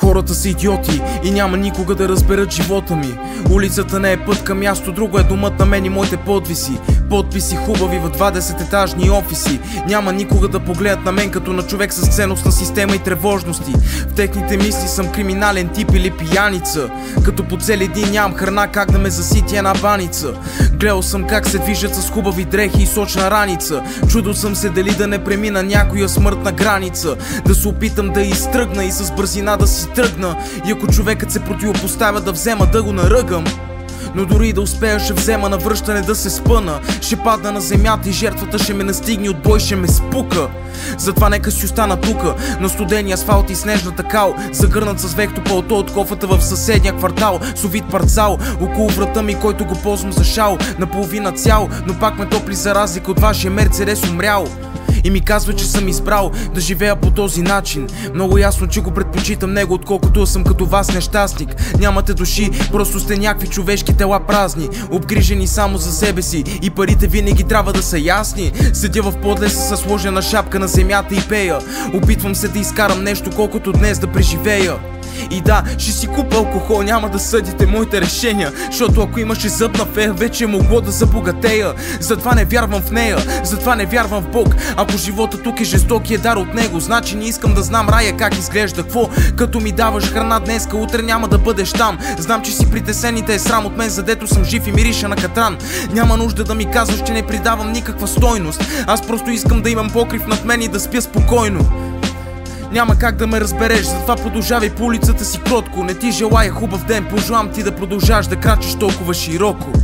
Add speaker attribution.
Speaker 1: Хората са идиоти и няма никога да разберат живота ми. Улицата не е път към място, друго е домът на мен и моите подписи. Подписи хубави в 20-етажни офиси. Няма никога да погледнат на мен като на човек с ценностна система и тревожности. В техните мисли съм криминален тип или пияница. Като по цели ден нямам храна, как да ме засити една баница. Гледал съм как се движат с хубави дрехи и сочна раница. Чудил съм се дали да не премина някоя смъртна граница. Да се опитам да изтръгна и с бързина да си тръгна. И ако човекът се противопоставя, да взема да го наръгам. Но дори да успея, ще взема на връщане да се спъна. Ще падна на земята и жертвата ще ме настигне, от бой ще ме спука. Затова нека си остана тука, на студения асфалт и снежната кал, загърнат с вехто пълто от кофата в съседния квартал. С овит парцал около врата ми, който го ползвам за шал. Наполовина цял, но пак ме топли за разлика от вашия Мерцедес умрял. И ми казва, че съм избрал да живея по този начин. Много ясно, че го предпочитам него, отколкото съм като вас нещастник. Нямате души, просто сте някакви човешки тела празни, обгрижени само за себе си, и парите винаги трябва да са ясни. Седя в подлеса със сложена шапка на земята и пея. Опитвам се да изкарам нещо, колкото днес да преживея. И да, ще си купа алкохол, няма да съдите моите решения, защото ако имаше зъбна фея, вече е могло да забогатея. Затова не вярвам в нея, затова не вярвам в Бог. Ако живота тук е жесток и е дар от него, значи не искам да знам рая как изглежда. Какво? Като ми даваш храна днеска, утре няма да бъдеш там. Знам, че си притесен и те е срам от мен, задето съм жив и мириша на катран. Няма нужда да ми казваш, че не придавам никаква стойност. Аз просто искам да имам покрив над мен и да спя спокойно. Няма как да ме разбереш, затова продължавай по улицата си кротко. Не ти желая хубав ден, пожелавам ти да продължаваш да крачиш толкова широко.